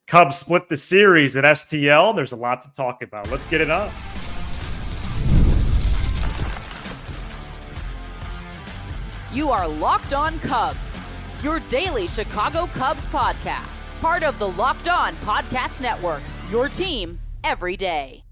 Cubs split the series at STL. There's a lot to talk about. Let's get it up. You are Locked On Cubs, your daily Chicago Cubs podcast. Part of the Locked On Podcast Network, your team every day.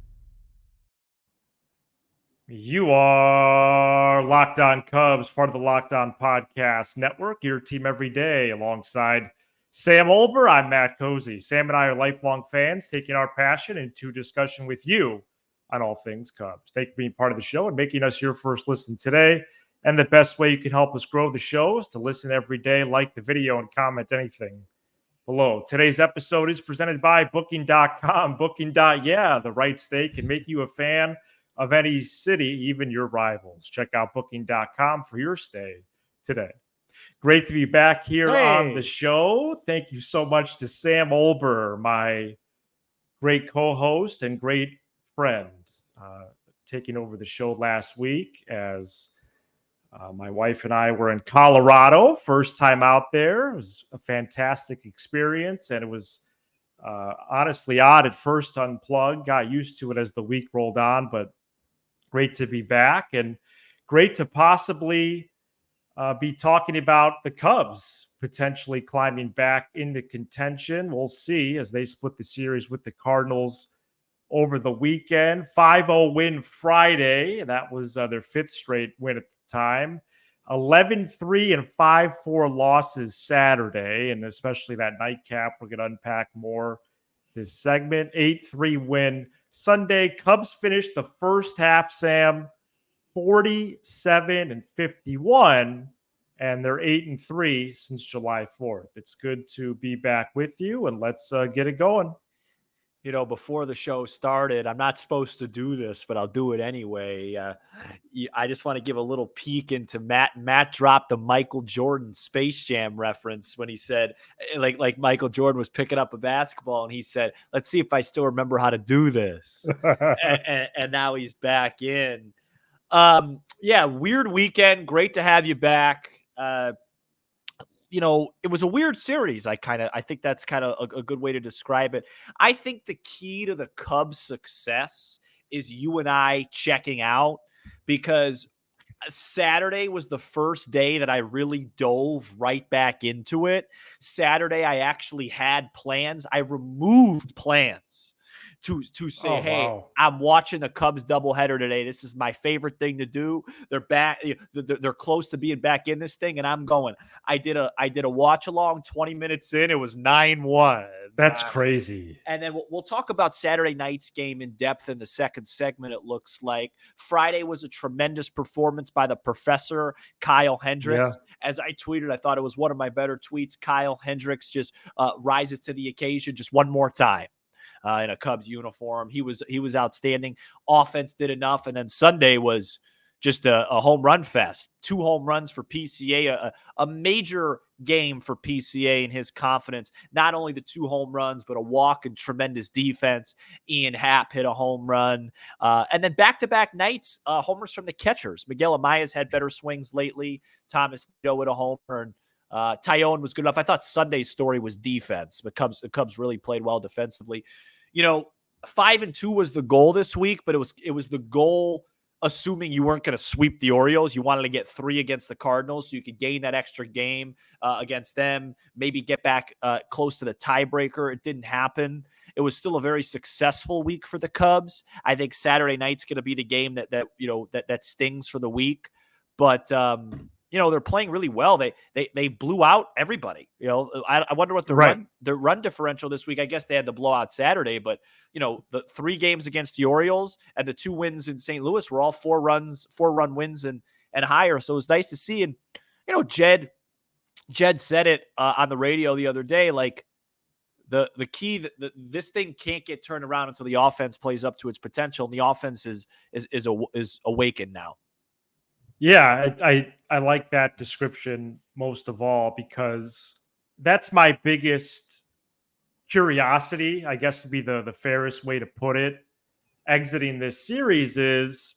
You are Locked On Cubs, part of the Locked On Podcast Network, your team every day. Alongside Sam Olber, I'm Matt Cozy. Sam and I are lifelong fans, taking our passion into discussion with you on all things Cubs. Thank you for being part of the show and making us your first listen today. And the best way you can help us grow the show is to listen every day, like the video, and comment anything below. Today's episode is presented by Booking.com. Booking.yeah, the right stay can make you a fan of any city, even your rivals. Check out Booking.com for your stay today. Great to be back here on the show. Thank you so much to Sam Olber, my great co-host and great friend, taking over the show last week as my wife and I were in Colorado. First time out there. It was a fantastic experience, and it was honestly odd at first to unplug. Got used to it as the week rolled on, but great to be back and great to possibly be talking about the Cubs potentially climbing back into contention. We'll see as they split the series with the Cardinals over the weekend. 5-0 win Friday. That was their fifth straight win at the time. 11-3 and 5-4 losses Saturday, and especially that nightcap. We're going to unpack more this segment. 8-3 win Sunday. Cubs finished the first half, Sam, 47-51, and they're 8-3 since July 4th. It's good to be back with you, and let's get it going. You know, before the show started, I'm not supposed to do this, but I'll do it anyway. I just want to give a little peek into Matt. Matt dropped the Michael Jordan Space Jam reference when he said, like Michael Jordan was picking up a basketball, and he said, "Let's see if I still remember how to do this." and now he's back in. Yeah, weird weekend. Great to have you back. You know, it was a weird series. I think that's kind of a good way to describe it. I think the key to the Cubs' success is you and I checking out, because Saturday was the first day that I really dove right back into it. Saturday, I actually had plans. I removed plans to say, wow, I'm watching the Cubs doubleheader today. This is my favorite thing to do. They're back. They're close to being back in this thing, and I'm going. I did a watch along. 20 minutes in, it was 9-1. That's crazy. And then we'll talk about Saturday night's game in depth in the second segment. It looks like Friday was a tremendous performance by the professor, Kyle Hendricks. Yeah. As I tweeted, I thought it was one of my better tweets. Kyle Hendricks just rises to the occasion just one more time. In a Cubs uniform. He was outstanding. Offense did enough. And then Sunday was just a home run fest. 2 home runs for PCA, a major game for PCA and his confidence. Not only the 2 home runs, but a walk and tremendous defense. Ian Happ hit a home run. And then back-to-back nights, homers from the catchers. Miguel Amaya's had better swings lately. Thomas Doe with a homer, and Tyone was good enough. I thought Sunday's story was defense. The Cubs really played well defensively. You know, 5-2 was the goal this week, but it was the goal assuming you weren't going to sweep the Orioles. You wanted to get 3 against the Cardinals so you could gain that extra game against them, maybe get back close to the tiebreaker. It didn't happen. It was still a very successful week for the Cubs. I think Saturday night's going to be the game that stings for the week. But you know, they're playing really well. They blew out everybody. You know, I wonder what the run differential this week. I guess they had the blowout Saturday, but you know, the 3 games against the Orioles and the 2 wins in St. Louis were all 4-run wins and higher. So it was nice to see. And you know, Jed said it on the radio the other day, like the key that this thing can't get turned around until the offense plays up to its potential. And the offense is awakened now. Yeah, I like that description most of all, because that's my biggest curiosity, I guess would be the fairest way to put it, exiting this series is,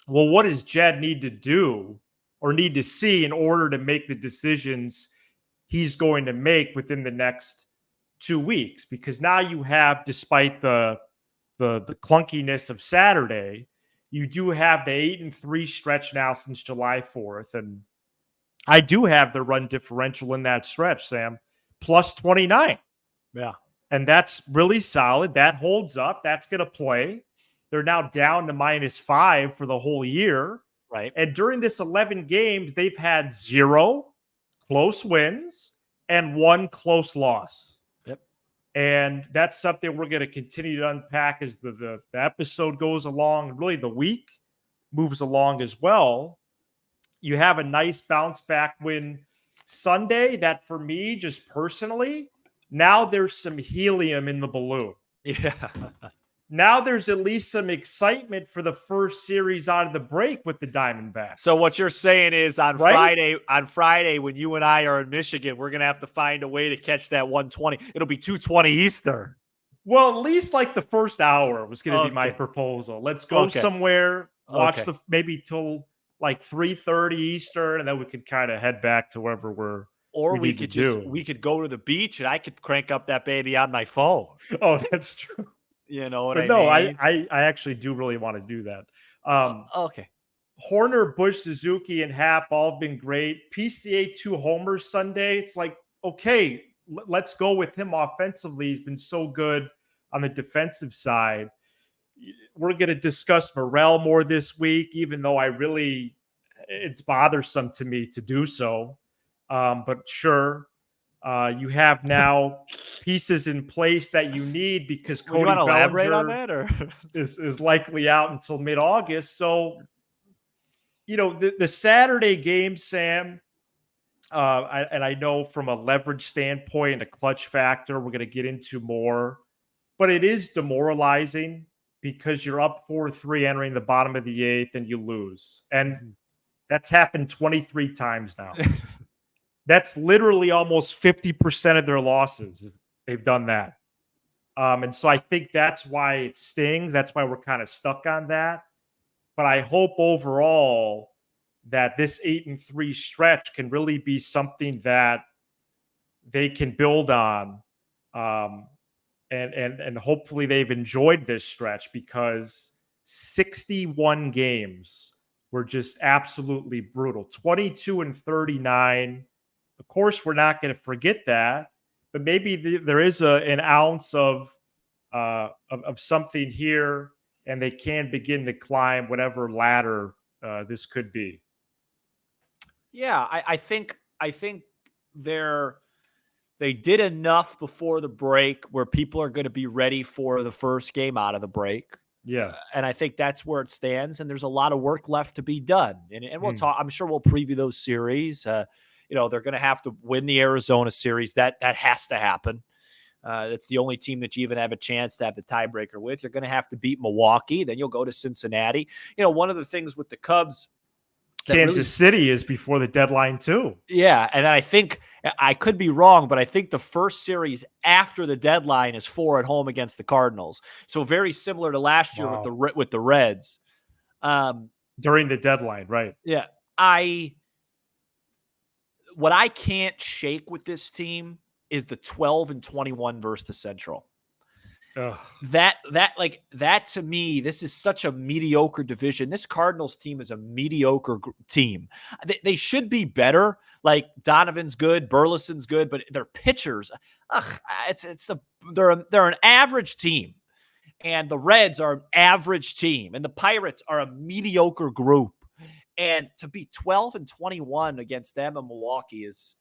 well, what does Jed need to do or need to see in order to make the decisions he's going to make within the next 2 weeks, because now you have, despite the clunkiness of Saturday, you do have the 8-3 stretch now since July 4th. And I do have the run differential in that stretch, Sam, plus 29. Yeah. And that's really solid. That holds up. That's going to play. They're now down to -5 for the whole year. Right. And during this 11 games, they've had 0 close wins and 1 close loss. Yep. And that's something we're going to continue to unpack as the episode goes along. Really, the week moves along as well. You have a nice bounce back win Sunday that, for me, just personally, now there's some helium in the balloon. Yeah. Now there's at least some excitement for the first series out of the break with the Diamondbacks. So what you're saying is on Friday, when you and I are in Michigan, we're going to have to find a way to catch that 120. It'll be 2:20 Eastern. Well, at least like the first hour was going to be my proposal. Let's go somewhere, watch maybe till like 3:30 Eastern, and then we could kind of head back to wherever we could go to the beach, and I could crank up that baby on my phone. Oh, that's true. You know what but I mean? I actually do really want to do that. Okay. Horner, Bush, Suzuki, and Happ all have been great. PCA 2 homers Sunday. It's like, okay, let's go with him offensively. He's been so good on the defensive side. We're going to discuss Morel more this week, even though it's bothersome to me to do so. But sure. You have now pieces in place that you need, because Cody Bellinger is likely out until mid-August. So, the Saturday game, Sam, I know from a leverage standpoint, a clutch factor, we're going to get into more, but it is demoralizing because you're up 4-3 entering the bottom of the 8th and you lose. And that's happened 23 times now. That's literally almost 50% of their losses. They've done that. And so I think that's why it stings. That's why we're kind of stuck on that. But I hope overall that this 8-3 stretch can really be something that they can build on. And hopefully they've enjoyed this stretch, because 61 games were just absolutely brutal. 22-39. Of course, we're not going to forget that, but maybe there is an ounce of something here, and they can begin to climb whatever ladder this could be. Yeah, I think they did enough before the break where people are going to be ready for the first game out of the break. Yeah. And I think that's where it stands, and there's a lot of work left to be done. And we'll talk. I'm sure we'll preview those series. They're going to have to win the Arizona series. That has to happen. It's the only team that you even have a chance to have the tiebreaker with. You're going to have to beat Milwaukee. Then you'll go to Cincinnati. One of the things with the Cubs, Kansas City is before the deadline too. Yeah, and I think I could be wrong, but I think the first series after the deadline is 4 at home against the Cardinals. So very similar to last year with the Reds. During the deadline, right? Yeah. What I can't shake with this team is the 12-21 versus the Central. Ugh. That to me, this is such a mediocre division. This Cardinals team is a mediocre team. They should be better. Like Donovan's good, Burleson's good, but their pitchers, they're an average team, and the Reds are an average team, and the Pirates are a mediocre group. And to be 12-21 against them in Milwaukee is,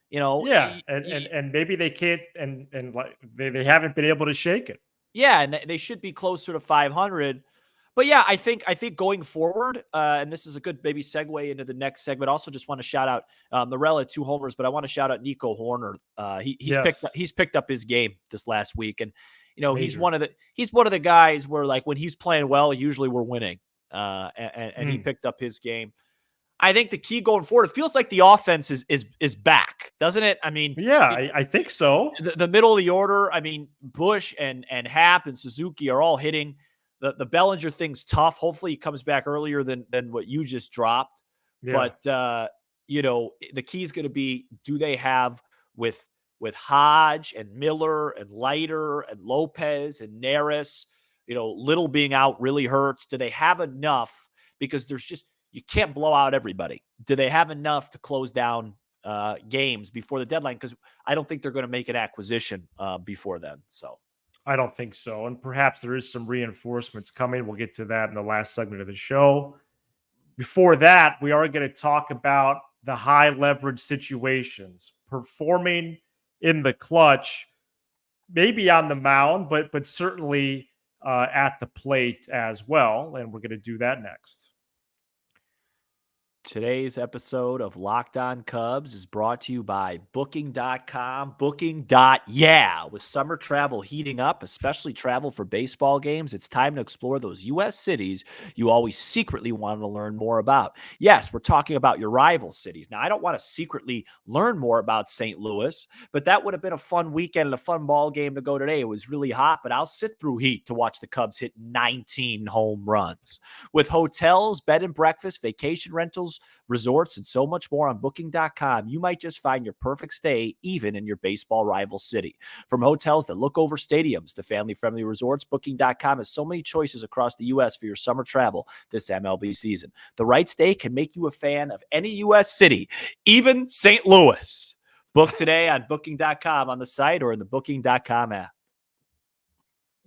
yeah, and maybe they can't, and like they haven't been able to shake it. Yeah, and they should be closer to 500. But yeah, I think going forward, and this is a good maybe segue into the next segment. Also, just want to shout out Morel had 2 homers, but I want to shout out Nico Horner. He's picked up his game this last week, and he's one of the guys where, like, when he's playing well, usually we're winning. And he picked up his game. I think the key going forward, it feels like the offense is back, doesn't it? I mean, yeah, I think so. The middle of the order, I mean, Bush and Happ and Suzuki are all hitting. The Bellinger thing's tough. Hopefully he comes back earlier than what you just dropped. Yeah. But the key is going to be, do they have with with Hodge and Miller and Leiter and Lopez and Neris, Little being out really hurts. Do they have enough? Because you can't blow out everybody. Do they have enough to close down games before the deadline? Because I don't think they're going to make an acquisition before then. So I don't think so. And perhaps there is some reinforcements coming. We'll get to that in the last segment of the show. Before that, we are going to talk about the high leverage situations, performing in the clutch, maybe on the mound, but certainly at the plate as well. And we're going to do that next. Today's episode of Locked On Cubs is brought to you by Booking.com. Yeah. With summer travel heating up, especially travel for baseball games, it's time to explore those U.S. cities you always secretly wanted to learn more about. Yes, we're talking about your rival cities. Now, I don't want to secretly learn more about St. Louis, but that would have been a fun weekend and a fun ball game to go today. It was really hot, but I'll sit through heat to watch the Cubs hit 19 home runs. With hotels, bed and breakfast, vacation rentals, resorts, and so much more on Booking.com, you might just find your perfect stay even in your baseball rival city. From hotels that look over stadiums to family-friendly resorts, Booking.com has so many choices across the U.S. for your summer travel this MLB season. The right stay can make you a fan of any U.S. city, even St. Louis. Book today on Booking.com on the site or in the Booking.com app.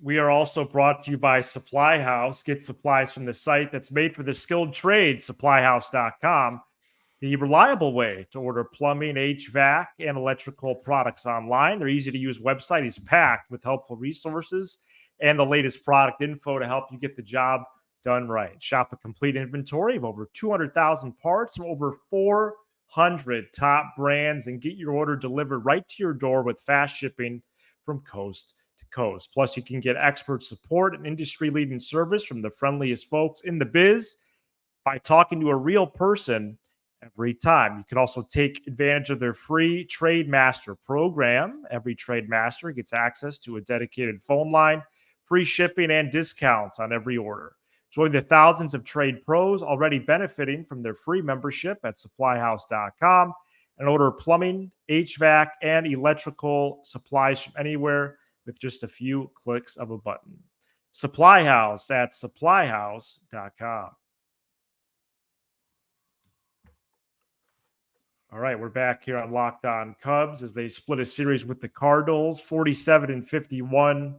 We are also brought to you by Supply House. Get supplies from the site that's made for the skilled trade, supplyhouse.com. The reliable way to order plumbing, HVAC, and electrical products online. Their easy-to-use website is packed with helpful resources and the latest product info to help you get the job done right. Shop a complete inventory of over 200,000 parts from over 400 top brands and get your order delivered right to your door with fast shipping from coast to coast. Plus, you can get expert support and industry-leading service from the friendliest folks in the biz by talking to a real person every time. You can also take advantage of their free Trade Master program. Every Trade Master gets access to a dedicated phone line, free shipping, and discounts on every order. Join the thousands of trade pros already benefiting from their free membership at supplyhouse.com and order plumbing, HVAC, and electrical supplies from anywhere with just a few clicks of a button. Supply House at supplyhouse.com. All right, we're back here on Locked On Cubs as they split a series with the Cardinals, 47-51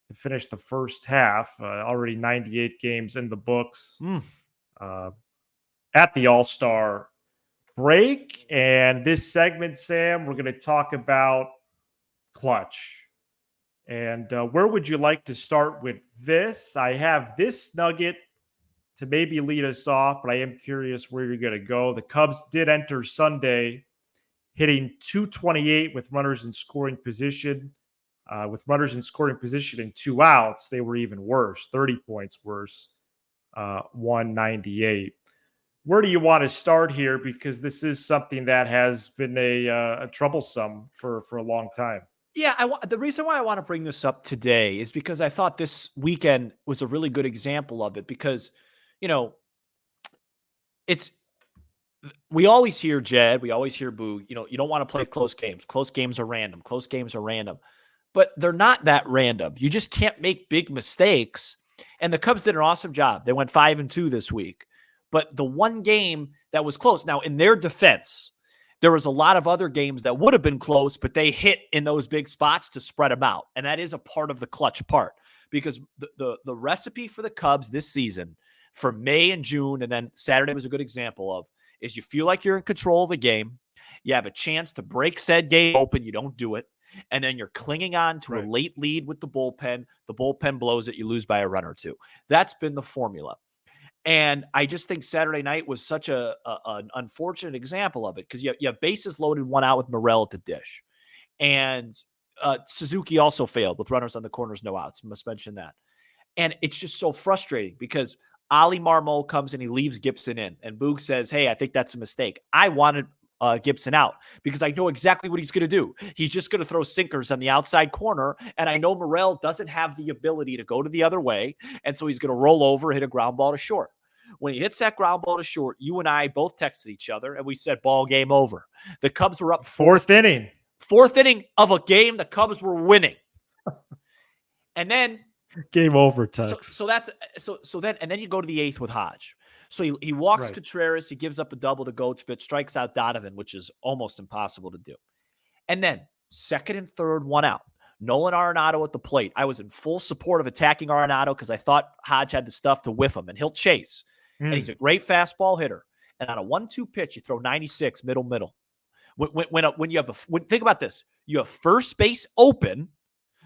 to finish the first half. Already 98 games in the books at the All-Star break. And this segment, Sam, we're going to talk about clutch. And where would you like to start with this? I have this nugget to maybe lead us off, but I am curious where you're going to go. The Cubs did enter Sunday hitting .228 with runners in scoring position. With runners in scoring position and 2 outs, they were even worse, 30 points worse, 198. Where do you want to start here? Because this is something that has been a troublesome for a long time. Yeah, the reason why I want to bring this up today is because I thought this weekend was a really good example of it because, we always hear Jed, we always hear Boo, you don't want to play close games. Close games are random. Close games are random. But they're not that random. You just can't make big mistakes. And the Cubs did an awesome job. They went 5-2 this week. But the one game that was close, now in their defense, there was a lot of other games that would have been close, but they hit in those big spots to spread them out. And that is a part of the clutch part because the recipe for the Cubs this season for May and June, and then Saturday was a good example of, is you feel like you're in control of the game. You have a chance to break said game open. You don't do it. And then you're clinging on to a late lead with the bullpen. The bullpen blows it. You lose by a run or two. That's been the formula. And I just think Saturday night was such an unfortunate example of it because you have bases loaded, 1 out with Morel at the dish. And Suzuki also failed with runners on the corners, no outs. Must mention that. And it's just so frustrating because Ali Marmol comes and he leaves Gibson in. And Boog says, hey, I think that's a mistake. I wanted Gibson out because I know exactly what he's going to do. He's just going to throw sinkers on the outside corner. And I know Morel doesn't have the ability to go to the other way. And so he's going to roll over, hit a ground ball to short. When he hits that ground ball to short, you and I both texted each other and we said, ball game over. The Cubs were up fourth inning. 4th inning of a game the Cubs were winning. And then game over text. So then you go to the 8th with Hodge. So he walks Right. Contreras, he gives up a double to Goldschmidt, strikes out Donovan, which is almost impossible to do. And then 2nd and 3rd, 1 out. Nolan Arenado at the plate. I was in full support of attacking Arenado because I thought Hodge had the stuff to whiff him, and he'll chase. And he's a great fastball hitter. And on a 1-2 pitch, you throw 96 middle. When you have think about this, you have first base open,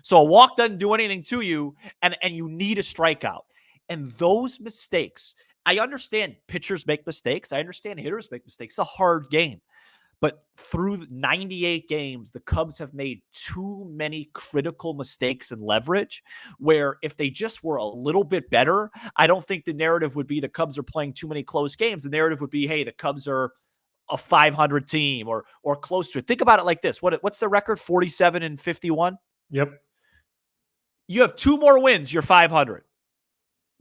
so a walk doesn't do anything to you, and you need a strikeout. And those mistakes, I understand pitchers make mistakes. I understand hitters make mistakes. It's a hard game. But through 98 games, the Cubs have made too many critical mistakes in leverage where if they just were a little bit better, I don't think the narrative would be the Cubs are playing too many close games. The narrative would be, hey, the Cubs are a 500 team or close to it. Think about it like this. What's the record? 47 and 51? Yep. You have 2 more wins, you're 500.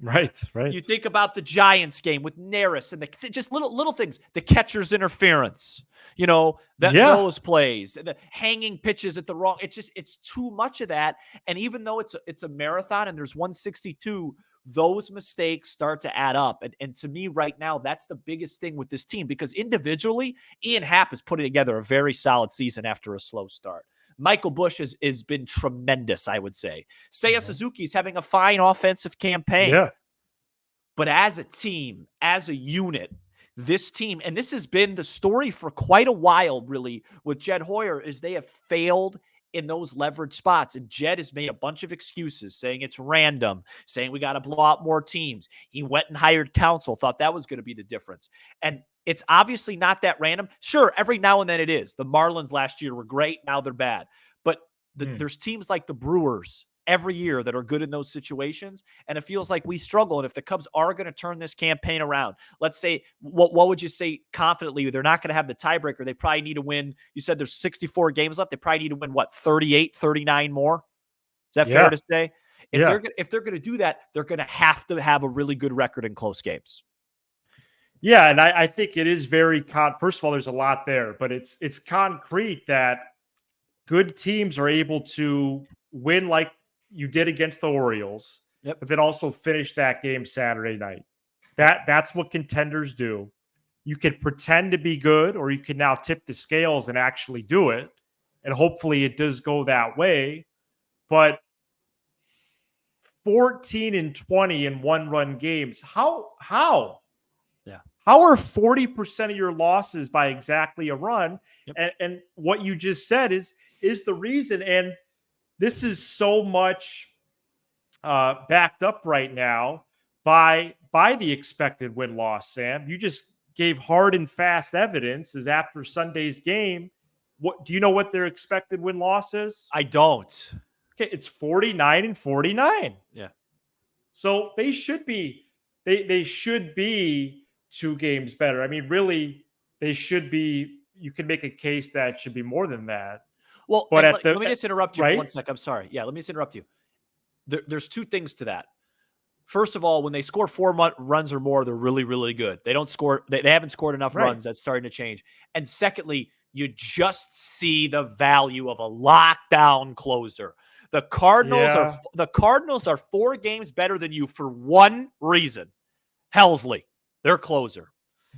Right. You think about the Giants game with Neris and just little things, the catcher's interference, those plays, the hanging pitches at the wrong. It's too much of that. And even though it's a marathon and there's 162, those mistakes start to add up. And to me right now, that's the biggest thing with this team because individually, Ian Happ is putting together a very solid season after a slow start. Michael Busch has been tremendous, I would say. Seiya Suzuki's having a fine offensive campaign. Yeah. But as a team, as a unit, this team, and this has been the story for quite a while, really, with Jed Hoyer, is they have failed in those leverage spots. And Jed has made a bunch of excuses, saying it's random, saying we got to blow out more teams. He went and hired counsel, thought that was going to be the difference. And it's obviously not that random. Sure, every now and then it is. The Marlins last year were great. Now they're bad. But there's teams like the Brewers every year that are good in those situations. And it feels like we struggle. And if the Cubs are going to turn this campaign around, let's say, what would you say confidently? They're not going to have the tiebreaker. They probably need to win. You said there's 64 games left. They probably need to win, 38, 39 more? Is that fair to say? If they're going to do that, they're going to have a really good record in close games. Yeah, and I think it is very first of all, there's a lot there, but it's concrete that good teams are able to win like you did against the Orioles, but then also finish that game Saturday night. That's what contenders do. You can pretend to be good, or you can now tip the scales and actually do it, and hopefully it does go that way. But 14 and 20 in one-run games, how? How are 40% of your losses by exactly a run? And what you just said is the reason. And this is so much backed up right now by the expected win-loss, Sam. You just gave hard and fast evidence is after Sunday's game. What do you know what their expected win-loss is? I don't. Okay, it's 49 and 49. Yeah. So they should be they should be 2 games better. I mean, really, they should be. You can make a case that it should be more than that. Well, but let me just interrupt you for 1 second. I'm sorry. Yeah, let me just interrupt you. There's 2 things to that. First of all, when they score 4 runs or more, they're really, really good. They don't score. They haven't scored enough runs. That's starting to change. And secondly, you just see the value of a lockdown closer. The Cardinals are 4 games better than you for one reason: Helsley, their closer.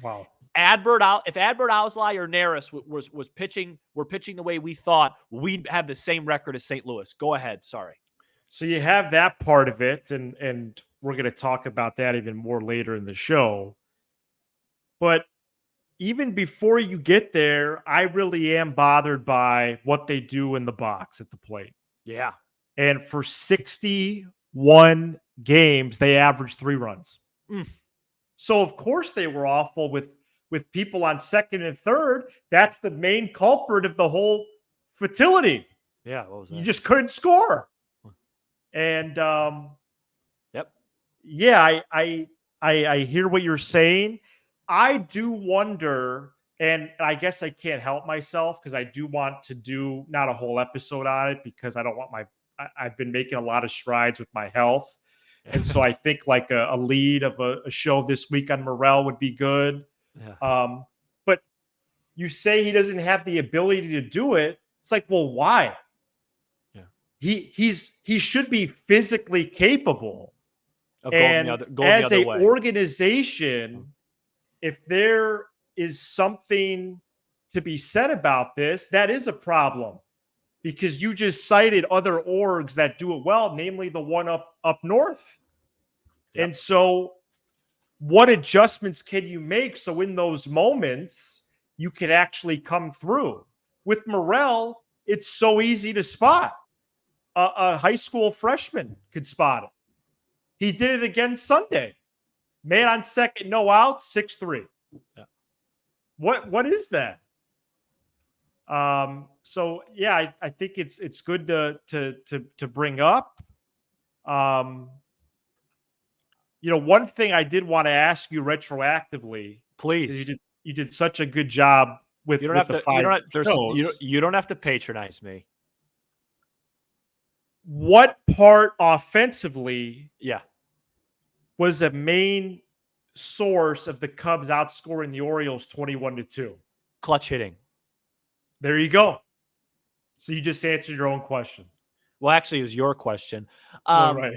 Wow. If Adbert Alzolay or Neris was pitching, the way we thought, we'd have the same record as St. Louis. Go ahead. Sorry. So you have that part of it, and we're going to talk about that even more later in the show. But even before you get there, I really am bothered by what they do in the box at the plate. Yeah. And for 61 games, they averaged 3 runs. So, of course, they were awful with people on second and third. That's the main culprit of the whole fertility. Yeah, what was that? You just couldn't score. And, yeah, I hear what you're saying. I do wonder, and I guess I can't help myself because I do want to do not a whole episode on it because I don't want I've been making a lot of strides with my health. And so I think like a lead of a show this week on Morel would be good. Yeah. But you say he doesn't have the ability to do it. It's like, well, why? Yeah. He should be physically capable. Of And going as the other a way. organization, if there is something to be said about this, that is a problem, because you just cited other orgs that do it well, namely the one up north. Yep. And so what adjustments can you make so in those moments you can actually come through? With Morel, it's so easy to spot. A high school freshman could spot it. He did it again Sunday. Man on second, no out, 6-3. Yeah. What is that? So yeah, I think it's good to bring up. One thing I did want to ask you retroactively, Please. you did such a good job with You don't have the to. five shows. You don't have to patronize me. What part offensively, Yeah, was a main source of the Cubs outscoring the Orioles 21-2? clutch hitting. There you go. So you just answered your own question. Well, actually, it was your question. Right.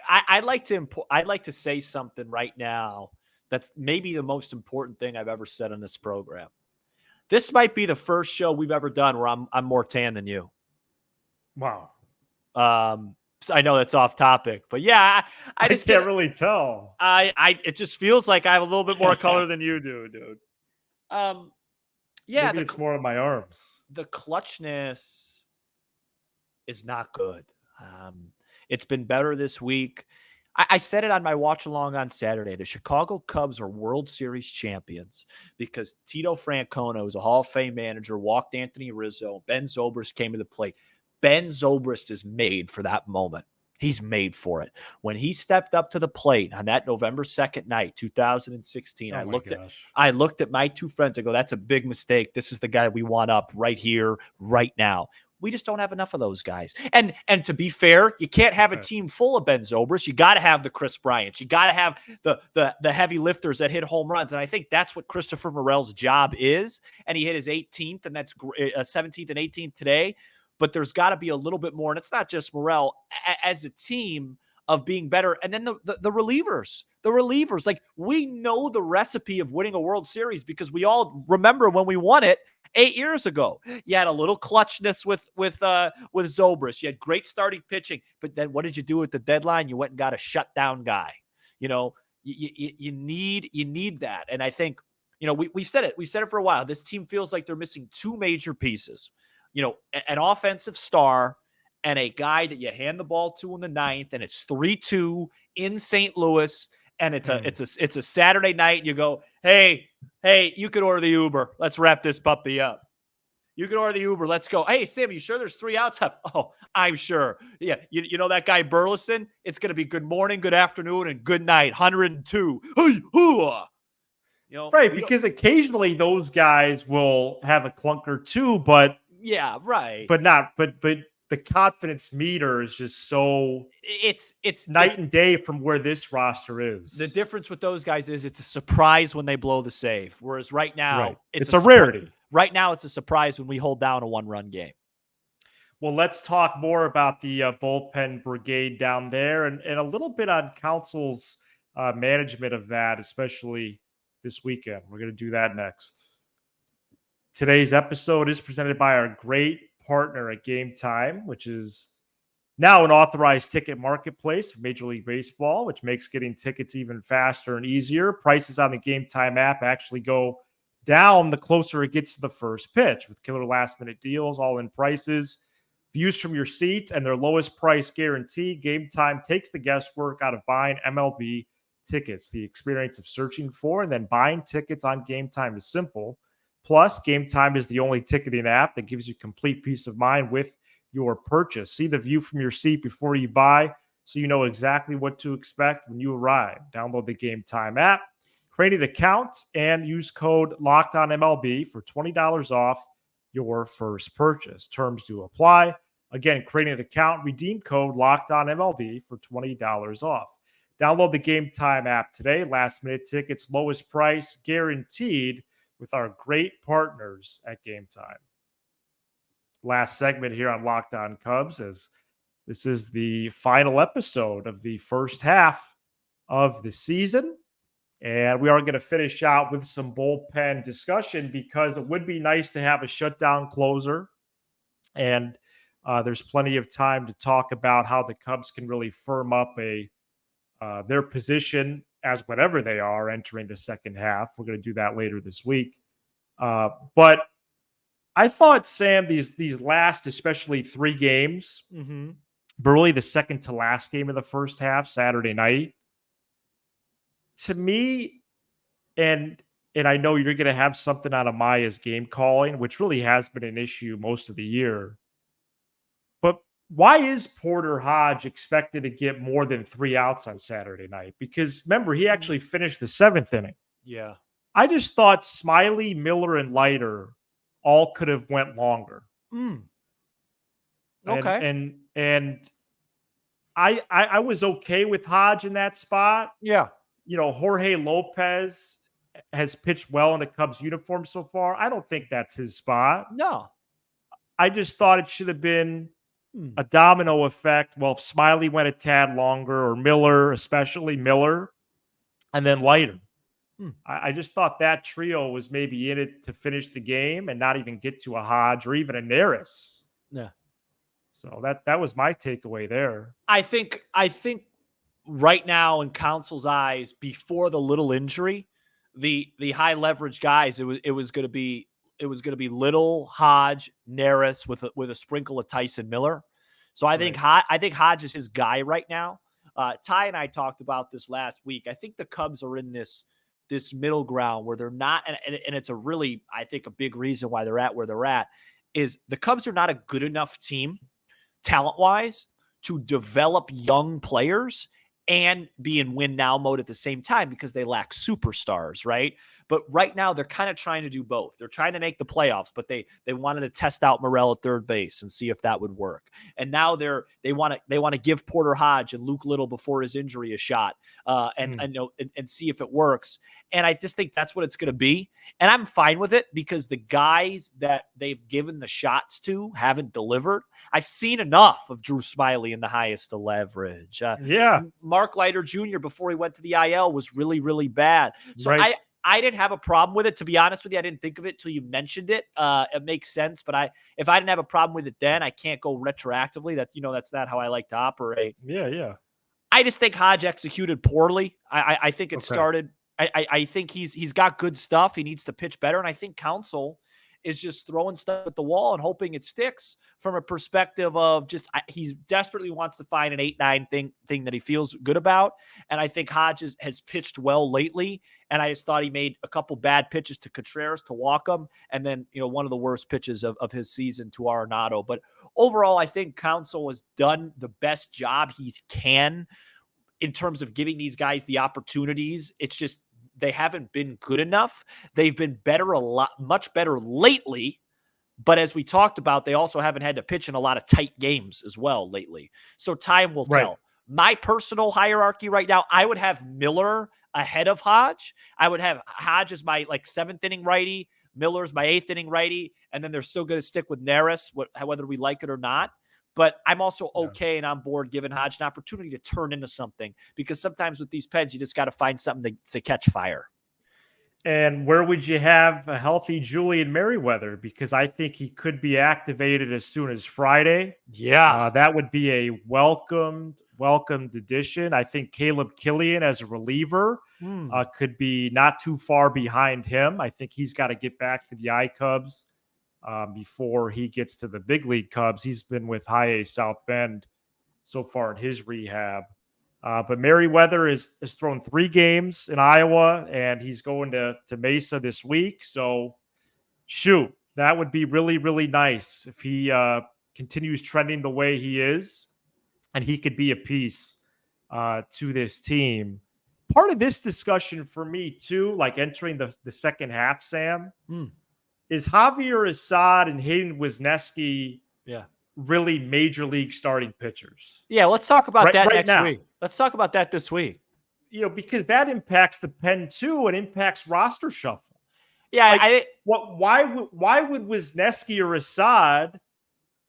I'd like to say something right now that's maybe the most important thing I've ever said on this program. This might be the first show we've ever done where I'm more tan than you. Wow. So I know that's off topic, but yeah, I just can't really tell. It just feels like I have a little bit more color than you do, dude. Yeah, maybe it's more on my arms. The clutchness is not good. It's been better this week. I said it on my watch along on Saturday. The Chicago Cubs are World Series champions because Tito Francona, who's a Hall of Fame manager, walked Anthony Rizzo. Ben Zobrist came to the plate. Ben Zobrist is made for that moment. He's made for it. When he stepped up to the plate on that November 2nd night, 2016, I looked at my two friends. I go, that's a big mistake. This is the guy we want up right here, right now. We just don't have enough of those guys. And to be fair, you can't have a team full of Ben Zobrist. You got to have the Chris Bryants. You got to have the heavy lifters that hit home runs. And I think that's what Christopher Morel's job is. And he hit his 18th, and that's 17th and 18th today. But there's got to be a little bit more. And it's not just Morel as a team of being better. And then the relievers, like, we know the recipe of winning a World Series because we all remember when we won it 8 years ago. You had a little clutchness with Zobrist. You had great starting pitching, but then what did you do at the deadline? You went and got a shutdown guy. You need that. And I think, we said it. We said it for a while. This team feels like they're missing two major pieces. An offensive star and a guy that you hand the ball to in the ninth, and it's 3-2 in St. Louis, and it's a Saturday night, and you go, hey, you could order the Uber. Let's wrap this puppy up. You can order the Uber. Let's go. Hey, Sam, you sure there's 3 outs? Oh, I'm sure. Yeah, you know that guy Burleson? It's going to be good morning, good afternoon, and good night. 102. Hey, hoo-ah. Right, because occasionally those guys will have a clunker too, but yeah, right. But the confidence meter is just so it's night and day from where this roster is. The difference with those guys is it's a surprise when they blow the save. Whereas right now, it's a rarity. Right now, it's a surprise when we hold down a 1-run game. Well, let's talk more about the bullpen brigade down there and a little bit on Council's management of that, especially this weekend. We're going to do that next. Today's episode is presented by our great partner at Game Time, which is now an authorized ticket marketplace for Major League Baseball, which makes getting tickets even faster and easier. Prices on the Game Time app actually go down the closer it gets to the first pitch with killer last-minute deals, all-in prices, views from your seat, and their lowest price guarantee. Game Time takes the guesswork out of buying MLB tickets. The experience of searching for and then buying tickets on Game Time is simple. Plus, Game Time is the only ticketing app that gives you complete peace of mind with your purchase. See the view from your seat before you buy so you know exactly what to expect when you arrive. Download the Game Time app, create an account, and use code LOCKEDONMLB for $20 off your first purchase. Terms do apply. Again, create an account, redeem code LOCKEDONMLB for $20 off. Download the Game Time app today. Last-minute tickets, lowest price, guaranteed, with our great partners at Game Time. last segment here on Locked On Cubs, as this is the final episode of the first half of the season. And we are going to finish out with some bullpen discussion because it would be nice to have a shutdown closer. And there's plenty of time to talk about how the Cubs can really firm up their position as whatever they are entering the second half. We're going to do that later this week. But I thought, Sam, these last, especially 3 games, but really the second to last game of the first half, Saturday night, to me, and I know you're going to have something on Amaya's game calling, which really has been an issue most of the year. But why is Porter Hodge expected to get more than 3 outs on Saturday night? Because remember, he actually finished the 7th inning. Yeah. I just thought Smiley, Miller, and Leiter all could have went longer. Okay. And I was okay with Hodge in that spot. Yeah. Jorge Lopez has pitched well in the Cubs uniform so far. I don't think that's his spot. No. I just thought it should have been a domino effect. Well, if Smiley went a tad longer, or Miller, especially Miller, and then Leiter. I just thought that trio was maybe in it to finish the game and not even get to a Hodge or even a Neris. Yeah. So that was my takeaway there. I think right now in Council's eyes, before the little injury, the high leverage guys, it was going to be Little, Hodge, Neris with a sprinkle of Tyson Miller. So I think Hodge is his guy right now. Ty and I talked about this last week. I think the Cubs are in this middle ground where they're not, and it's a really, I think, a big reason why they're at where they're at, is the Cubs are not a good enough team talent-wise to develop young players and be in win now mode at the same time because they lack superstars, right? But right now they're kind of trying to do both. They're trying to make the playoffs, but they wanted to test out Morel at third base and see if that would work. And now they want to give Porter Hodge and Luke Little before his injury a shot and see if it works. And I just think that's what it's going to be. And I'm fine with it because the guys that they've given the shots to haven't delivered. I've seen enough of Drew Smiley in the highest of leverage. Mark Leiter Jr. before he went to the IL was really, really bad. So I didn't have a problem with it. To be honest with you, I didn't think of it till you mentioned it. It makes sense. But if I didn't have a problem with it then, I can't go retroactively. That's not how I like to operate. Yeah. I just think Hodge executed poorly. I think it started. I think he's got good stuff. He needs to pitch better. And I think Council is just throwing stuff at the wall and hoping it sticks from a perspective of just he desperately wants to find an 8-9 thing that he feels good about. And I think Hodges has pitched well lately. And I just thought he made a couple bad pitches to Contreras to walk him. And then, one of the worst pitches of his season to Arenado. But overall, I think Council has done the best job he can in terms of giving these guys the opportunities. It's just, they haven't been good enough. They've been much better lately. But as we talked about, they also haven't had to pitch in a lot of tight games as well lately. So time will tell. My personal hierarchy right now, I would have Miller ahead of Hodge. I would have Hodge as my 7th inning righty. Miller's my 8th inning righty. And then they're still going to stick with Neris, whether we like it or not. But I'm also okay and on board giving Hodge an opportunity to turn into something, because sometimes with these Pens, you just got to find something to catch fire. And where would you have a healthy Julian Merriweather? Because I think he could be activated as soon as Friday. Yeah. That would be a welcomed addition. I think Caleb Killian as a reliever could be not too far behind him. I think he's got to get back to the I-Cubs before he gets to the big league Cubs. He's been with High A South Bend so far in his rehab. But Merriweather has thrown 3 games in Iowa, and he's going to Mesa this week. So, that would be really, really nice if he continues trending the way he is, and he could be a piece to this team. Part of this discussion for me, too, entering the second half, Sam, is Javier Assad and Hayden Wisniewski really major league starting pitchers? Yeah, let's talk about that next now. week. Let's talk about that this week. Because that impacts the pen too, and impacts roster shuffle. Yeah, why would Wisniewski or Assad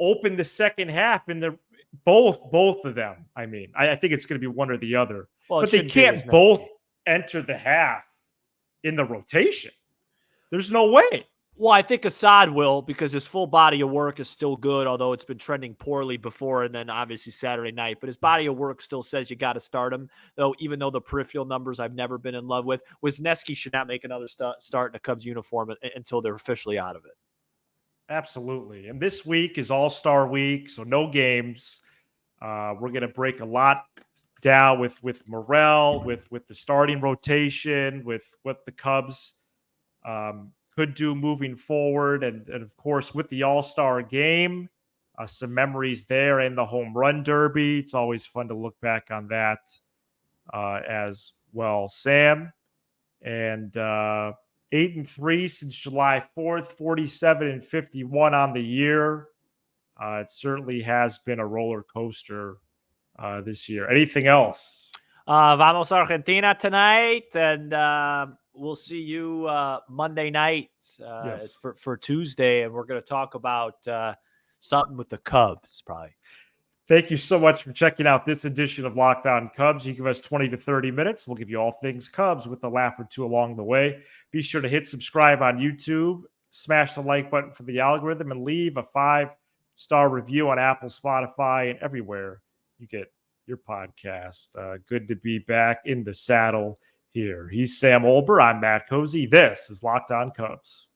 open the second half in the both of them. I mean, I think it's going to be one or the other. Well, but they can't both enter the half in the rotation. There's no way. Well, I think Assad will, because his full body of work is still good, although it's been trending poorly before and then obviously Saturday night. But his body of work still says you got to start him, though, even though the peripheral numbers I've never been in love with. Wisniewski should not make another start in a Cubs uniform until they're officially out of it. Absolutely. And this week is All-Star week, so no games. We're going to break a lot down with Morel, with the starting rotation, with what the Cubs could do moving forward. And of course, with the All-Star game, some memories there and the home run derby. It's always fun to look back on that as well. Sam, and 8-3 since July 4th, 47-51 on the year. It certainly has been a roller coaster this year. Anything else? Vamos Argentina tonight, and we'll see you Monday night Yes. for Tuesday, and we're going to talk about something with the Cubs, probably. Thank you so much for checking out this edition of Locked On Cubs. You give us 20 to 30 minutes. We'll give you all things Cubs with a laugh or two along the way. Be sure to hit subscribe on YouTube, smash the like button for the algorithm, and leave a 5-star review on Apple, Spotify, and everywhere you get your podcast. Good to be back in the saddle here. He's Sam Olber. I'm Matt Cozy. This is Locked On Cubs.